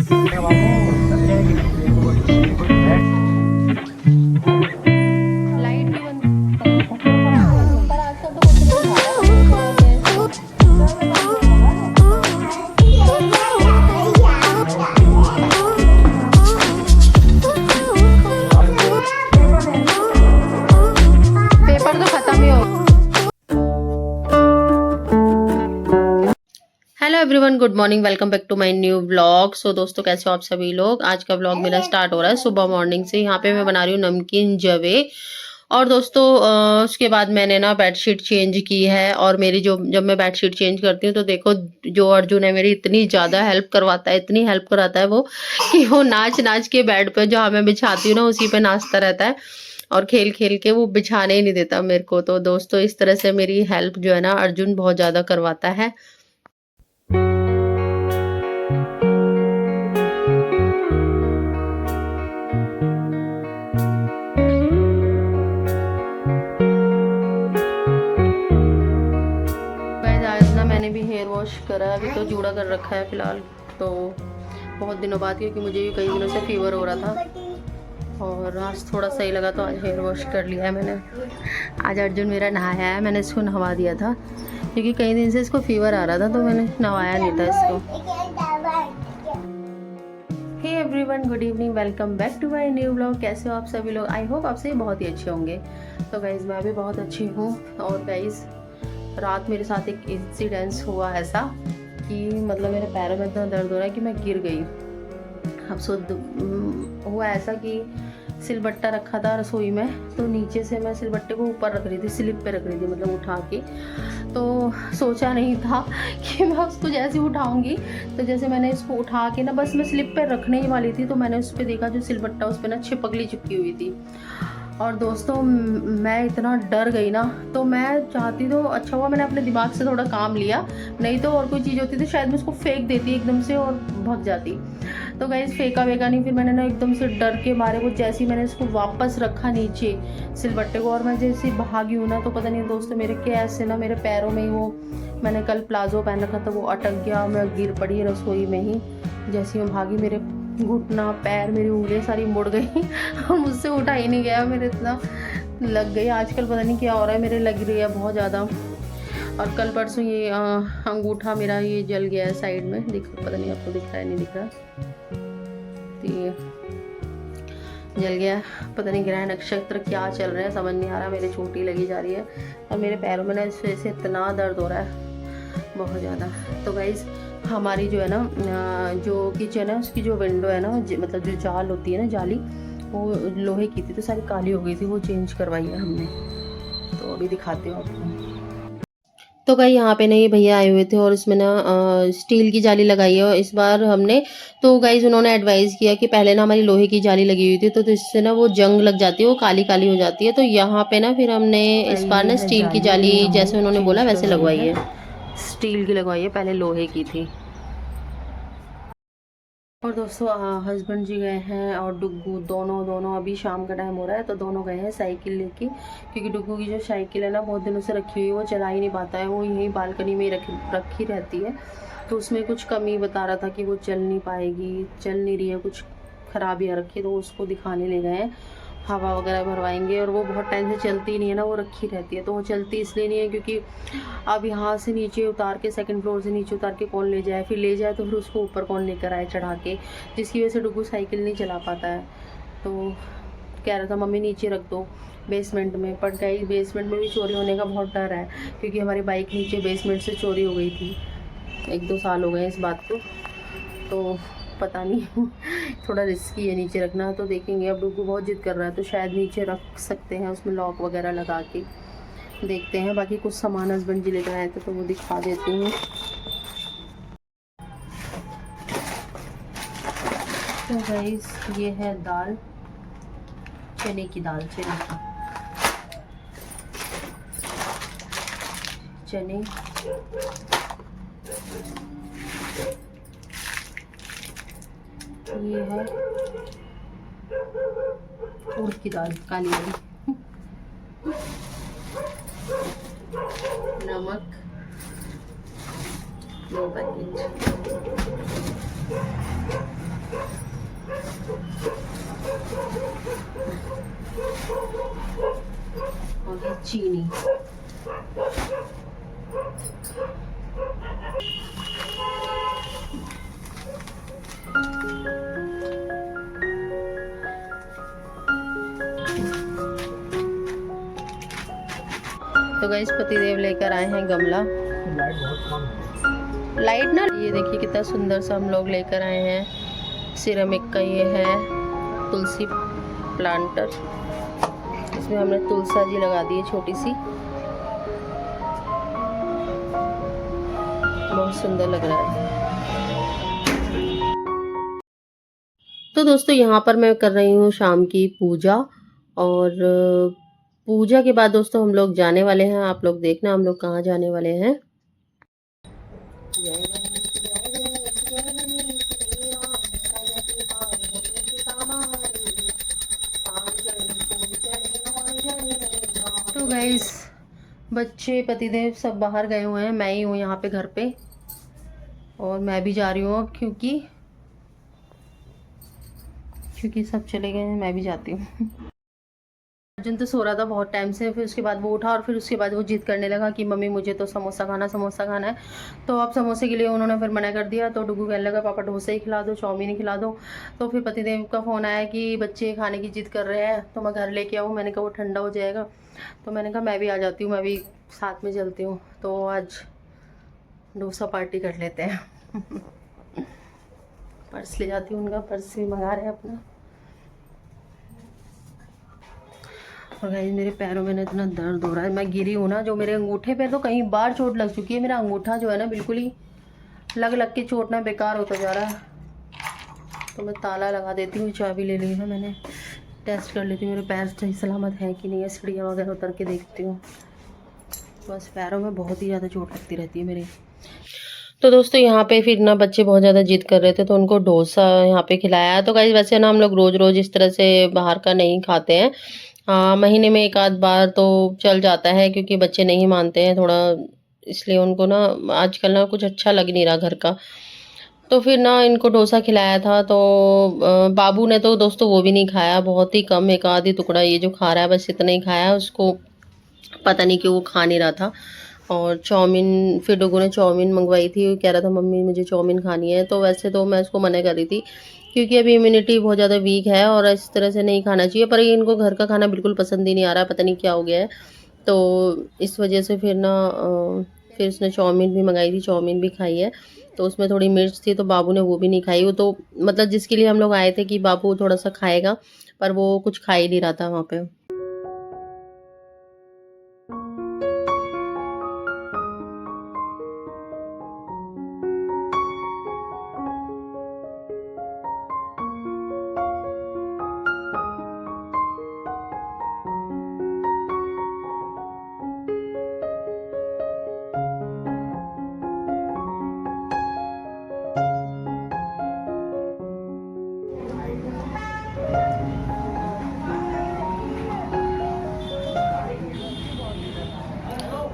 Light भी बंद पर आजकल तो कुछ नहीं खा रहा। पेपर तो खत्म ही हो। Hello everyone, good morning, welcome back to my new vlog. So दोस्तों, कैसे हो आप सभी लोग। आज का व्लॉग मेरा स्टार्ट हो रहा है सुबह मॉर्निंग से। यहाँ पे मैं बना रही हूँ नमकीन जवे। और दोस्तों उसके बाद मैंने ना बेडशीट चेंज की है। और मेरी जब मैं बेडशीट चेंज करती हूँ तो देखो, जो अर्जुन है मेरी इतनी ज़्यादा हेल्प करवाता है, इतनी हेल्प कराता है वो, कि वो नाच नाच के बेड पे जहाँ मैं बिछाती हूँ ना उसी पे नाचता रहता है। और खेल खेल के वो बिछाने ही नहीं देता मेरे को। तो दोस्तों, इस तरह से मेरी हेल्प जो है ना अर्जुन बहुत ज़्यादा करवाता है। आज ना मैंने भी हेयर वॉश करा है। अभी तो जूड़ा कर रखा है फिलहाल, तो बहुत दिनों बाद, क्योंकि मुझे भी कई दिनों से फीवर हो रहा था और आज थोड़ा सही लगा तो आज हेयर वॉश कर लिया है मैंने। आज अर्जुन मेरा नहाया है, मैंने इसको नहवा दिया था क्योंकि कई दिन से इसको फीवर आ रहा था, तो मैंने नहवाया नहीं था इसको। Hey everyone, good evening, welcome back to my new vlog. कैसे हो आप सभी लोग। आई होप आप सभी बहुत ही अच्छे होंगे। तो गाइज़, मैं भी बहुत अच्छी हूँ। और गाइज़, रात मेरे साथ एक इंसिडेंस हुआ ऐसा कि मतलब मेरे पैरों में इतना दर्द हो रहा है कि मैं गिर गई। अब हुआ ऐसा कि सिलबट्टा रखा था रसोई में, तो नीचे से मैं सिलबट्टे को ऊपर रख रही थी, स्लिप पे रख रही थी, मतलब उठा के। तो सोचा नहीं था कि मैं उसको जैसे उठाऊंगी, तो जैसे मैंने इसको उठा के ना बस मैं स्लिप पे रखने ही वाली थी, तो मैंने उस पर देखा जो सिलबट्टा उस पर ना छिपकली चिपकी हुई थी। और दोस्तों, मैं इतना डर गई ना, तो मैं चाहती तो अच्छा हुआ मैंने अपने दिमाग से थोड़ा काम लिया, नहीं तो और कोई चीज़ होती तो शायद मैं उसको फेंक देती एकदम से और भाग जाती। तो गाइस, फेंका वेका नहीं, फिर मैंने ना एकदम से डर के मारे वो जैसे ही मैंने उसको वापस रखा नीचे सिलबट्टे को, और मैं जैसे भागी हूँ ना, तो पता नहीं दोस्तों मेरे कैसे ना मेरे पैरों में ही वो, मैंने कल प्लाजो पहन रखा था, वो अटक गया, मैं गिर पड़ी रसोई में ही। जैसे मैं भागी, मेरे घुटना, पैर, मेरी उंगलियां सारी मुड़ गई और मुझसे उठा ही नहीं गया। मेरे इतना लग गई, आजकल पता नहीं क्या हो रहा है, मेरे लग रही है बहुत ज़्यादा। और कल परसों ये अंगूठा मेरा ये जल गया है साइड में, पता नहीं आपको दिख रहा है नहीं दिख रहा, तो ये जल गया। पता नहीं ग्रह नक्षत्र क्या चल रहा है, समझ नहीं आ रहा, मेरी चोटी लगी जा रही है और मेरे पैरों में ना इस वजह से इतना दर्द हो रहा है बहुत ज़्यादा। तो गाइस, हमारी जो है ना जो किचन है उसकी जो विंडो है ना, मतलब जो जाल होती है ना, जाली, वो लोहे की थी तो सारी काली हो गई थी, वो चेंज करवाई है हमने। तो अभी दिखाती हूँ आपको। तो गाइस, यहाँ पे ना ये भैया आए हुए थे और इसमें ना स्टील की जाली लगाई है और इस बार हमने, तो गाइस उन्होंने एडवाइस किया कि पहले ना हमारी लोहे की जाली लगी हुई थी, तो इससे ना वो जंग लग जाती है, वो काली काली हो जाती है। तो यहाँ पे ना फिर हमने इस बार ना स्टील की जाली जैसे उन्होंने बोला वैसे लगवाई है, स्टील की लगवाई है, पहले लोहे की थी। और दोस्तों, हस्बैंड जी गए हैं और डुग्गू दोनों अभी शाम का टाइम हो रहा है, तो दोनों गए हैं साइकिल लेके, क्योंकि डुग्गू की जो साइकिल है ना बहुत दिनों से रखी हुई है, वो चला ही नहीं पाता है, वो यहीं बालकनी में रखी रहती है। तो उसमें कुछ कमी बता रहा था कि वो चल नहीं पाएगी, चल नहीं रही है, कुछ खराबियाँ रखी, तो उसको दिखाने ले गए हैं। हवा वगैरह भरवाएंगे, और वो बहुत टाइम से चलती नहीं है ना, वो रखी रहती है। तो वो चलती इसलिए नहीं है क्योंकि अब यहाँ से नीचे उतार के, सेकंड फ्लोर से नीचे उतार के कौन ले जाए, फिर ले जाए तो फिर उसको ऊपर कौन लेकर आए चढ़ा के, जिसकी वजह से डुग्गू साइकिल नहीं चला पाता है। तो कह रहा था मम्मी नीचे रख दो बेसमेंट में, पर गई बेसमेंट में भी चोरी होने का बहुत डर है, क्योंकि हमारी बाइक नीचे बेसमेंट से चोरी हो गई थी, 1-2 साल हो गए इस बात को। तो पता नहीं थोड़ा रिस्की है नीचे रखना, तो देखेंगे। अब डुग्गू बहुत जिद कर रहा है, तो शायद नीचे रख सकते हैं, उसमें लॉक वगैरह लगा के, देखते हैं। बाकी कुछ सामान हस्बैंड जी लेकर आए थे, तो वो दिखा देती हूँ। तो गाइस, ये है दाल, चने की दाल, चने, ये है उड़द की दाल काली वाली, नमक 2 पैकेट, चीनी। तो गाइस पतिदेव लेकर आए हैं गमला। लाइट ना, ये देखिए कितना सुंदर सा हम लोग लेकर आए हैं। सिरेमिक का ये है तुलसी प्लांटर। इसमें हमने तुलसा जी लगा दी है छोटी सी, बहुत सुंदर लग रहा है। तो दोस्तों यहाँ पर मैं कर रही हूँ शाम की पूजा, और पूजा के बाद दोस्तों हम लोग जाने वाले हैं। आप लोग देखना हम लोग कहाँ जाने वाले हैं। तो गाइस बच्चे पतिदेव सब बाहर गए हुए हैं, मैं ही हूँ यहाँ पे घर पे, और मैं भी जा रही हूँ अब, क्योंकि सब चले गए हैं, मैं भी जाती हूँ। अर्जुन तो सो रहा था बहुत टाइम से, फिर उसके बाद वो उठा, और फिर उसके बाद वो जिद करने लगा कि मम्मी मुझे तो समोसा खाना है। तो अब समोसे के लिए उन्होंने फिर मना कर दिया। तो डुगू कहने लगा पापा डोसा ही खिला दो, चाउमीन ही खिला दो। तो फिर पतिदेव का फ़ोन आया कि बच्चे खाने की जिद कर रहे हैं, तो मैं घर लेके आऊँ। मैंने कहा वो ठंडा हो जाएगा, तो मैंने कहा मैं भी आ जाती हूँ, मैं भी साथ में चलती हूँ। तो आज डोसा पार्टी कर लेते हैं। पर्स ले जाती हूँ, उनका पर्स भी मंगा रहे हैं अपना। और गाइस मेरे पैरों में ना इतना दर्द हो रहा है, मैं गिरी हूँ ना, जो मेरे अंगूठे पे तो कहीं बार चोट लग चुकी है। मेरा अंगूठा जो है ना बिल्कुल ही लग के चोट ना बेकार होता जा रहा है। तो मैं ताला लगा देती हूँ, चाबी ले ली है मैंने, टेस्ट कर लेती हूँ मेरे पैर सही सलामत है कि नहीं है। सीढ़ियाँ वगैरह उतर के देखती हूँ। बस पैरों में बहुत ही ज़्यादा चोट लगती रहती है मेरे। तो दोस्तों यहाँ पे फिर ना बच्चे बहुत ज़्यादा जिद कर रहे थे, तो उनको डोसा यहाँ पे खिलाया। तो गाइस वैसे ना हम लोग रोज़ रोज़ इस तरह से बाहर का नहीं खाते हैं। महीने में एक आध बार तो चल जाता है, क्योंकि बच्चे नहीं मानते हैं थोड़ा, इसलिए उनको ना आजकल ना कुछ अच्छा लग नहीं रहा घर का। तो फिर ना इनको डोसा खिलाया था। तो बाबू ने तो दोस्तों वो भी नहीं खाया, बहुत ही कम, एक आध ही टुकड़ा ये जो खा रहा है बस इतना ही खाया। उसको पता नहीं क्यों वो खा नहीं रहा था। और चाउमीन, फिर डुगू ने चाउमीन मंगवाई थी, कह रहा था मम्मी मुझे चाउमीन खानी है। तो वैसे तो मैं उसको मना कर रही थी, क्योंकि अभी इम्यूनिटी बहुत ज़्यादा वीक है और इस तरह से नहीं खाना चाहिए। पर इनको घर का खाना बिल्कुल पसंद ही नहीं आ रहा है, पता नहीं क्या हो गया है। तो इस वजह से फिर ना फिर उसने चाउमीन भी मंगाई थी, चाउमीन भी खाई है। तो उसमें थोड़ी मिर्च थी, तो बाबू ने वो भी नहीं खाई। वो तो मतलब जिसके लिए हम लोग आए थे कि बाबू थोड़ा सा खाएगा, पर वो कुछ खा ही नहीं रहा था वहाँ पे।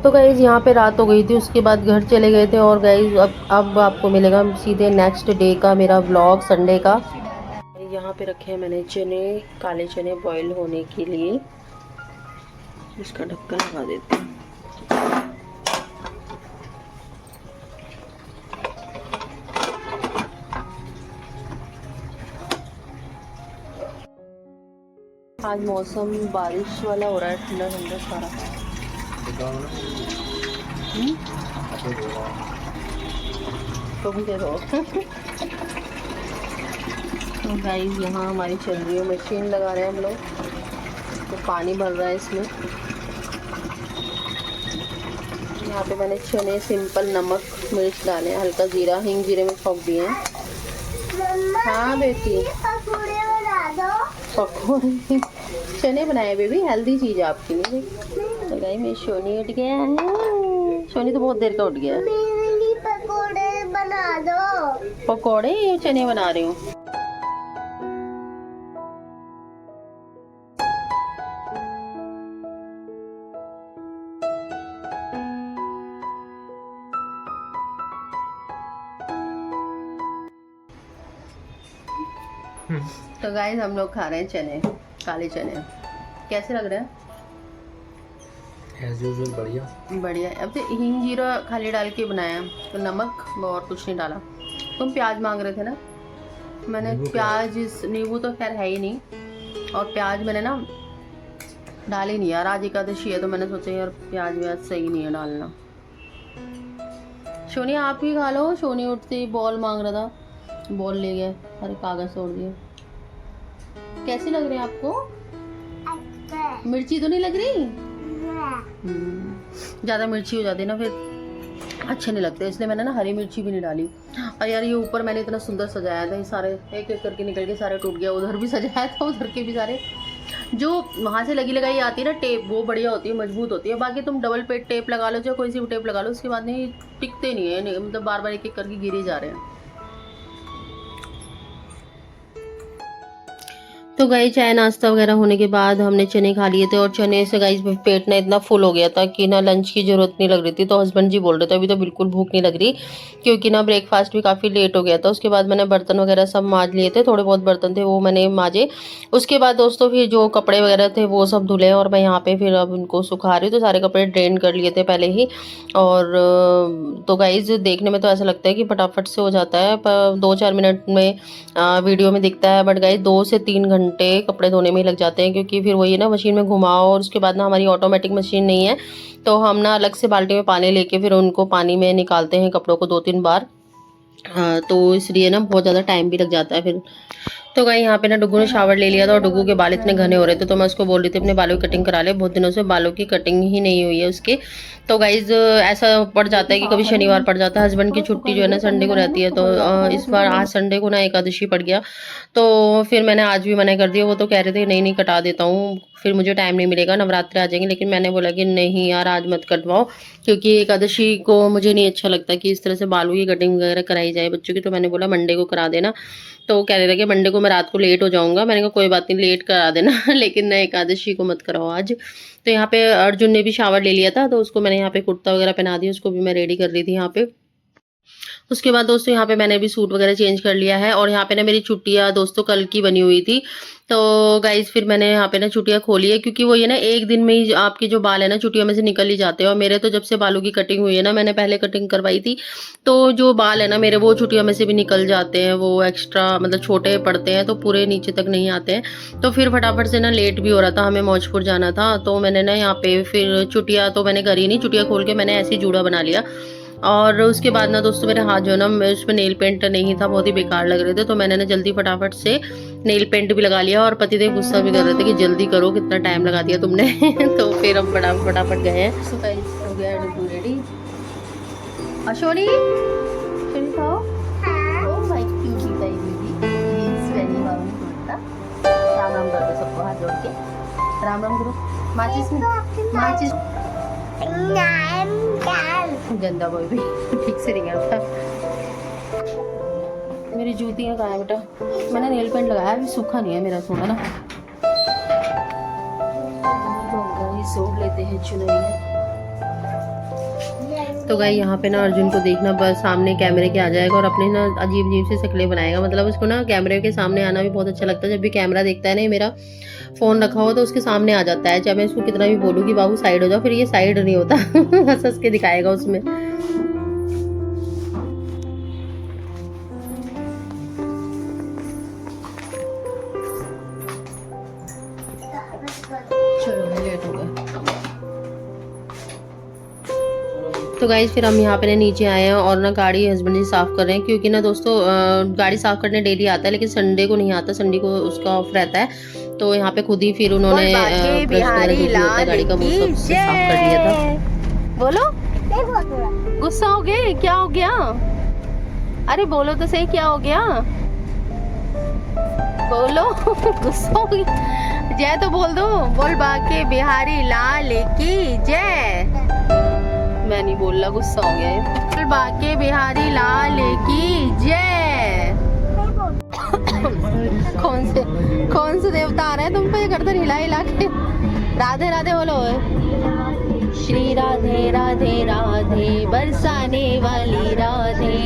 तो गाइज़ यहाँ पे रात हो गई थी, उसके बाद घर चले गए थे। और गाइज़ अब आपको मिलेगा सीधे नेक्स्ट डे का मेरा व्लॉग संडे का। यहाँ पे रखे हैं मैंने चने, काले चने बॉईल होने के लिए। इसका ढक्कन लगा देती हूँ। आज मौसम बारिश वाला हो रहा है, ठंडा ठंडा सारा। तो भी दे दो। तो गाइस यहाँ हमारी चल रही है, मशीन लगा रहे हैं हम लोग। तो पानी भर रहा है इसमें। यहाँ पे मैंने चने सिंपल नमक मिर्च डाले, हल्का जीरा, हिंग जीरे में पक दिए हैं। हाँ बेटी पकौड़े चने बनाए बेबी, हेल्दी चीज़ है आपके लिए। तो गाइस मेरी सोनी उठ गया है, सोनी तो बहुत देर का उठ गया है। पकौड़े बना दो। पकौड़े ये चने बना रही हूँ। तो गाइस हम लोग खा रहे हैं चने, काले चने। कैसे लग रहे हैं? एज यूजुअल बढ़िया बढ़िया। अब तो हींग जीरा खाली डाल के बनाया, तो नमक और कुछ नहीं डाला। तुम प्याज मांग रहे थे ना, मैंने प्याज, नींबू तो खैर है ही नहीं, और प्याज मैंने ना डाल ही नहीं यार, आज एकादशी है तो मैंने सोचा यार प्याज व्याज सही नहीं है डालना। सोनी आप ही खा लो। सोनी उठते ही बॉल मांग रहा था, बॉल ले गए, अरे कागज तोड़ दिए। कैसी लग रही है आपको? मिर्ची तो नहीं लग रही? ज़्यादा मिर्ची हो जाती है ना फिर अच्छे नहीं लगते, इसलिए मैंने ना हरी मिर्ची भी नहीं डाली। और यार ये ऊपर मैंने इतना सुंदर सजाया था, ये सारे एक एक करके निकल के सारे टूट गया। उधर भी सजाया था, उधर के भी सारे, जो वहाँ से लगी लगाई आती है ना टेप, वो बढ़िया होती है, मजबूत होती है। बाकी तुम डबल पेट टेप लगा लो, चाहे कोई सी भी टेप लगा लो, उसके बाद नहीं टिकते नहीं है, मतलब बार बार एक एक करके गिरे जा रहे हैं। तो गई चाय नाश्ता वगैरह होने के बाद हमने चने खा लिए थे, और चने से गाइस पेट ना इतना फुल हो गया था कि ना लंच की ज़रूरत नहीं लग रही थी। तो हस्बैंड जी बोल रहे थे अभी तो बिल्कुल भूख नहीं लग रही, क्योंकि ना ब्रेकफास्ट भी काफ़ी लेट हो गया था। उसके बाद मैंने बर्तन वगैरह सब मांज लिए थे, थोड़े बहुत बर्तन थे वो मैंने मांजे। उसके बाद दोस्तों फिर जो कपड़े वगैरह थे वो सब धुले, और मैं यहाँ पर फिर अब उनको सुखा रही हूँ। तो सारे कपड़े ड्रेन कर लिए थे पहले ही। और तो गाइस देखने में तो ऐसा लगता है कि फटाफट से हो जाता है, पर 2-4 मिनट में वीडियो में दिखता है, बट गाइस 2 से 3 घंटे कपड़े धोने में ही लग जाते हैं, क्योंकि फिर वही ना मशीन में घुमाओ, और उसके बाद ना हमारी ऑटोमेटिक मशीन नहीं है, तो हम ना अलग से बाल्टी में पानी लेके फिर उनको पानी में निकालते हैं कपड़ों को 2-3 बार। तो इसलिए ना बहुत ज़्यादा टाइम भी लग जाता है फिर। तो गाइस यहाँ पे ना डुगू ने शावर ले लिया था, और डुगू के बाल इतने घने हो रहे थे, तो मैं उसको बोल रही थी अपने बालों की कटिंग करा ले, बहुत दिनों से बालों की कटिंग ही नहीं हुई है उसके। तो गाइस ऐसा पड़ जाता है कि कभी शनिवार पड़ जाता है, हस्बैंड की छुट्टी जो है ना संडे को रहती है, तो इस बार आज संडे को ना एकादशी पड़ गया, तो फिर मैंने आज भी मना कर दिया। वो तो कह रहे थे नहीं नहीं कटा देता हूँ, फिर मुझे टाइम नहीं मिलेगा, नवरात्रि आ जाएंगे, लेकिन मैंने बोला कि नहीं यार आज मत कटवाओ, क्योंकि एकादशी को मुझे नहीं अच्छा लगता कि इस तरह से बालों की कटिंग वगैरह कराई जाए बच्चों की। तो मैंने बोला मंडे को करा देना, तो कह रहे थे कि मंडे को मैं रात को लेट हो जाऊंगा। मैंने कहा कोई बात नहीं लेट करा देना लेकिन ना एकादशी को मत कराओ आज। तो यहाँ पे अर्जुन ने भी शावर ले लिया था, तो उसको मैंने यहाँ पे कुर्ता वगैरह पहना दिया, उसको भी मैं रेडी कर रही थी यहाँ पे। उसके बाद दोस्तों यहाँ पे मैंने भी सूट वगैरह चेंज कर लिया है, और यहाँ पे ना मेरी छुट्टियाँ दोस्तों कल की बनी हुई थी। तो गाइज फिर मैंने यहाँ पे ना छुट्टियाँ खोली है, क्योंकि वो ये ना एक दिन में ही आपके जो बाल है ना छुट्टियों में से निकल ही जाते हैं। और मेरे तो जब से बालों की कटिंग हुई है ना, मैंने पहले कटिंग करवाई थी, तो जो बाल है ना मेरे वो छुट्टियों में से भी निकल जाते हैं, वो एक्स्ट्रा मतलब छोटे पड़ते हैं, तो पूरे नीचे तक नहीं आते हैं। तो फिर फटाफट से ना लेट भी हो रहा था, हमें मौजपुर जाना था, तो मैंने ना यहाँ पे फिर छुट्टियाँ तो मैंने करी नहीं, छुट्टियाँ खोल के मैंने ऐसे ही जूड़ा बना लिया। और उसके बाद ना दोस्तों मेरे हाथ जो है ना, उसमें नेल पेंट नहीं था, बहुत ही बेकार लग रहे थे, तो मैंने ना जल्दी फटाफट से नेल पेंट भी लगा लिया। और पतिदेव गुस्सा भी कर रहे थे कि जल्दी करो, कितना टाइम लगा दिया तुमने तो फिर हम फटाफट गए हैं। हो गया रेडी। अशोनी खाओ। Oh my cutie baby, is very lovely kurta. Ram Ram कर दो सबको, हाथ जोड़ के राम राम करो। माचिस गंदा बॉय भी ठीक से नहीं करता। मेरी जूतियाँ कहाँ है बेटा? मैंने नेल पेंट लगाया, अभी सूखा नहीं है मेरा थोड़ा ना। सोड लेते हैं चुनरी। तो गाइस यहाँ पे ना अर्जुन को देखना, बस सामने कैमरे के आ जाएगा और अपने ना अजीब अजीब से शक्लें बनाएगा। मतलब उसको ना कैमरे के सामने आना भी बहुत अच्छा लगता है। जब भी कैमरा देखता है ना, मेरा फ़ोन रखा हो तो उसके सामने आ जाता है, चाहे मैं इसको कितना भी बोलूँ कि बाबू साइड हो जाओ, फिर ये साइड नहीं होता हंस हंस के दिखाएगा उसमें। चलो लेट हो गया। तो गाइज फिर हम यहाँ पे नीचे आए हैं और ना गाड़ी हस्बैंड जी साफ़ कर रहे हैं, क्योंकि ना दोस्तों गाड़ी साफ़ करने डेली आता है, लेकिन संडे को नहीं आता, संडे को उसका ऑफ रहता है। तो यहाँ पे खुद ही फिर उन्होंने ब्रश वगैरह जो भी होता है गाड़ी का वो सब साफ कर लिया था। बोलो गुस्सा हो गए? क्या हो गया? अरे बोलो तो सही, क्या हो गया? बोलो गुस्सा हो गया? जय तो बोल दो। बोल बाके बिहारी लाल की जय। मैं नहीं बोल रहा, गुस्सा हो गया है। बोल बाके बिहारी लाल की जय। कौन से देवता आ रहे हैं तुम पे? करते हिला हिला के राधे राधे बोलो। श्री राधे राधे राधे बरसाने वाली राधे।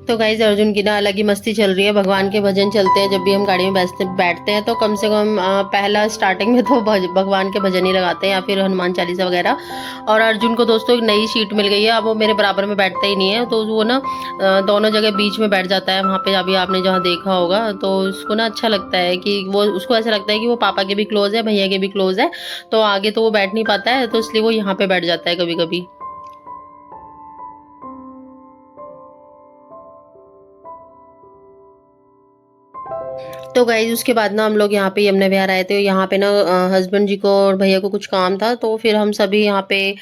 तो गाइस अर्जुन की ना अलग ही मस्ती चल रही है। भगवान के भजन चलते हैं जब भी हम गाड़ी में बैठते हैं, तो कम से कम पहला स्टार्टिंग में तो भगवान के भजन ही लगाते हैं या फिर हनुमान चालीसा वगैरह। और अर्जुन को दोस्तों एक नई सीट मिल गई है, अब वो मेरे बराबर में बैठता ही नहीं है, तो वो ना दोनों जगह बीच में बैठ जाता है वहाँ पे। अभी आपने जहाँ देखा होगा, तो उसको ना अच्छा लगता है कि वो, उसको ऐसा लगता है कि वो पापा के भी क्लोज है, भैया के भी क्लोज है, तो आगे तो वो बैठ नहीं पाता है, तो इसलिए वो यहाँ पे बैठ जाता है कभी कभी। तो गाइज उसके बाद ना हम लोग यहाँ पे यमुना विहार आए थे। यहाँ पे ना हस्बैंड जी को और भैया को कुछ काम था, तो फिर हम सभी यहाँ पे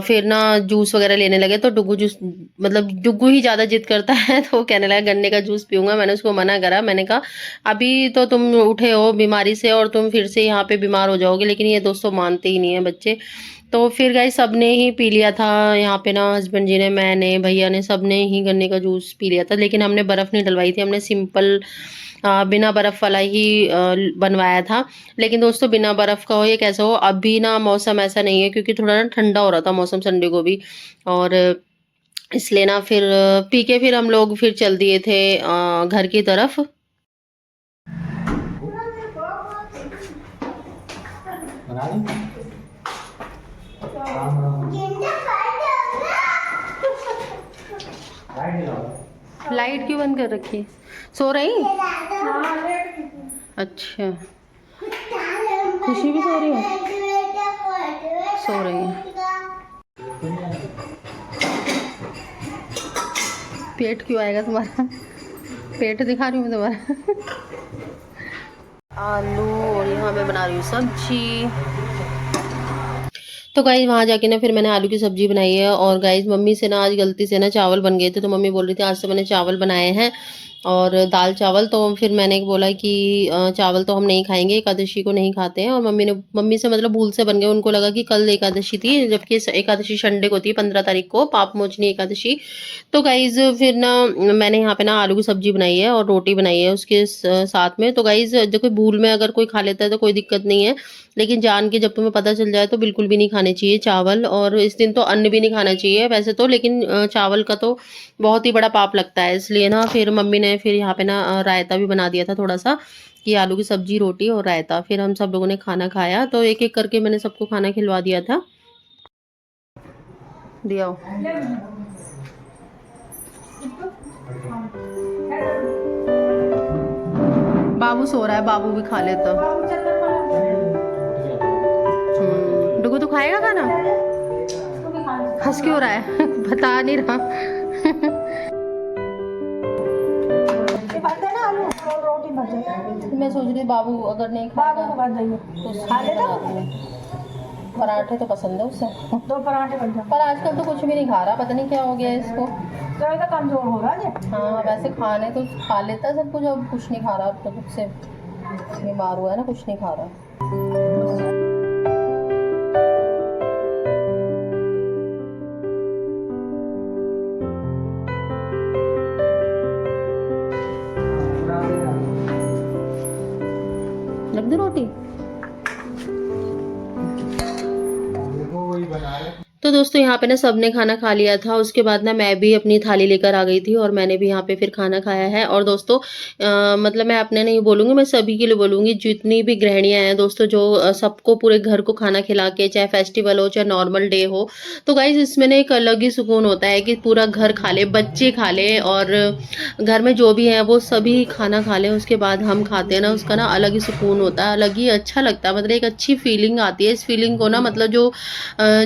फिर ना जूस वगैरह लेने लगे। तो डुगू जूस, मतलब डुगू ही ज़्यादा जिद करता है, तो वो कहने लगा गन्ने का जूस पीऊंगा। मैंने उसको मना करा, मैंने कहा अभी तो तुम उठे हो बीमारी से और तुम फिर से यहाँ पे बीमार हो जाओगे, लेकिन ये दोस्तों मानते ही नहीं है बच्चे। तो फिर गाइस सबने ही पी लिया था यहाँ पे ना, हस्बैंड जी ने, मैंने, भैया ने, सबने ही गन्ने का जूस पी लिया था। लेकिन हमने बर्फ़ नहीं डलवाई थी, हमने सिंपल बिना बर्फ़ वाला ही बनवाया था। लेकिन दोस्तों बिना बर्फ़ का हो या कैसा हो, अभी ना मौसम ऐसा नहीं है, क्योंकि थोड़ा ना ठंडा हो रहा था मौसम संडे को भी, और इसलिए ना फिर पी के फिर हम लोग फिर चल दिए थे घर की तरफ। लाइट क्यों बंद कर रखी? सो रही? अच्छा, खुशी भी सो रही है? सो रही है। पेट क्यों आएगा तुम्हारा? पेट दिखा रही हूँ मैं तुम्हारा। आलू, और यहाँ मैं बना रही हूँ सब्जी। तो गाइस वहाँ जाके ना फिर मैंने आलू की सब्जी बनाई है। और गाइस मम्मी से ना आज गलती से ना चावल बन गए थे, तो मम्मी बोल रही थी आज तो मैंने चावल बनाए हैं और दाल चावल। तो फिर मैंने बोला कि चावल तो हम नहीं खाएंगे, एकादशी को नहीं खाते हैं। और मम्मी से मतलब भूल से बन गए, उनको लगा कि कल एकादशी थी, जबकि एकादशी संडे को थी, 15 तारीख को, पाप मोचनी एकादशी। तो गाइज फिर ना मैंने यहाँ पे ना आलू की सब्जी बनाई है और रोटी बनाई है उसके साथ में। तो गाइज देखो भूल में अगर कोई खा लेता है तो कोई दिक्कत नहीं है, लेकिन जान के जब तुम्हें पता चल जाए तो बिल्कुल भी नहीं खाने चाहिए चावल। और इस दिन तो अन्न भी नहीं खाना चाहिए वैसे तो, लेकिन चावल का तो बहुत ही बड़ा पाप लगता है। इसलिए ना फिर मम्मी ने फिर यहाँ पे ना रायता भी बना दिया था थोड़ा सा, कि आलू की सब्जी, रोटी और रायता। फिर हम सब लोगों ने खाना खाया, तो एक एक करके मैंने सबको खाना खिलवा दिया था। दिया बाबू सो रहा है, बाबू भी खा लेता। डुगू तो खाएगा खाना? हंस क्यों रहा है? बता नहीं रहा। मैं सोच रही बाबू अगर नहीं खाएगा तो खा लेगा। पराठे तो पसंद है उसे, 2 पराठे बन जाए। पर आजकल तो कुछ भी नहीं खा रहा, पता नहीं क्या हो गया इसको, तो कमजोर हो रहा है। हाँ वैसे खाने तो खा लेता है सब कुछ, अब कुछ नहीं खा रहा, अब तो खुद से बीमार हुआ है ना, कुछ नहीं खा रहा। लग दी रोटी? तो दोस्तों यहाँ पे ना सबने खाना खा लिया था। उसके बाद ना मैं भी अपनी थाली लेकर आ गई थी और मैंने भी यहाँ पे फिर खाना खाया है। और दोस्तों मतलब मैं अपने नहीं बोलूँगी, मैं सभी के लिए बोलूँगी, जितनी भी गृहिणियाँ हैं दोस्तों, जो सबको पूरे घर को खाना खिला के, चाहे फेस्टिवल हो चाहे नॉर्मल डे हो, तो गाइज इसमें ना एक अलग ही सुकून होता है कि पूरा घर खा ले, बच्चे खा ले, और घर में जो भी है वो सभी खाना खा लें, उसके बाद हम खाते हैं ना, उसका ना अलग ही सुकून होता है, अलग ही अच्छा लगता है। मतलब एक अच्छी फीलिंग आती है। इस फीलिंग को ना मतलब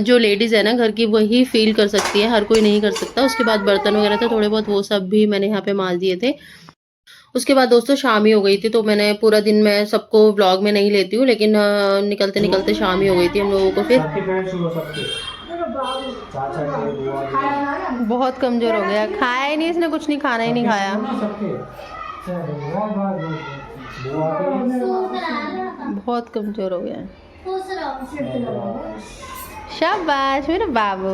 जो लेडीज़ है ना घर की, वही फील कर सकती है, हर कोई नहीं कर सकता। उसके बाद बर्तन वगैरह थे थोड़े बहुत, वो सब भी मैंने यहाँ पे मांज दिए थे। उसके बाद दोस्तों शाम ही हो गई थी, तो मैंने पूरा दिन, मैं सबको व्लॉग में नहीं लेती हूँ, लेकिन निकलते निकलते शाम ही हो गई थी हम लोगों को। फिर बहुत कमजोर हो गया, खाया ही नहीं इसने, कुछ नहीं, खाना ही नहीं खाया, बहुत कमजोर हो गया। शाबाश मेरा बाबू।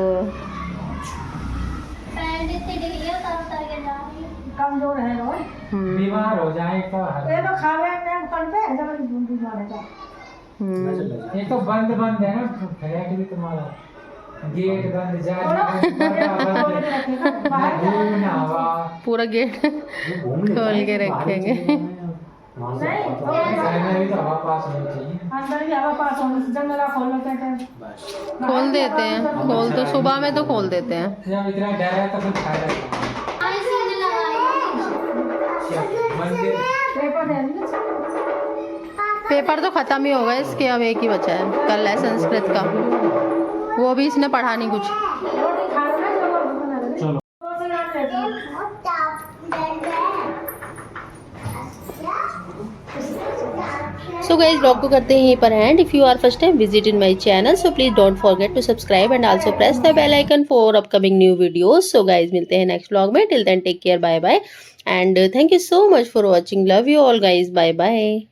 कमजोर है रोज, बीमार हो जाए तो ये तो खावे में पड़ते हैं, जब बीमार है तो ये तो बंद है ना, है कि भी तुम्हारा गेट बंद जा पूरा गेट खोल के रखेंगे। अंदर भी हवा पास होने से जंगला खोलना क्या है? खोल देते हैं, खोल तो सुबह में तो खोल देते हैं। जब इतना डर है तो फिर फायदा मंदिर पेपर दे दो। पेपर तो खत्म ही हो गए इसके, अब एक ही बचा है, कल है संस्कृत का, वो भी इसने पढ़ा नहीं कुछ। रोटी खा लो ना, जो भूख ना लगे। चलो। रोटी ना लेती। सो गाइस ब्लॉग को करते हैं यहीं पर end. If you are first time visit in my channel so please don't forget to subscribe and also press the bell icon for upcoming new videos. So guys मिलते हैं next blog में, till then take care, bye bye and thank you so much for watching, love you all guys, bye bye.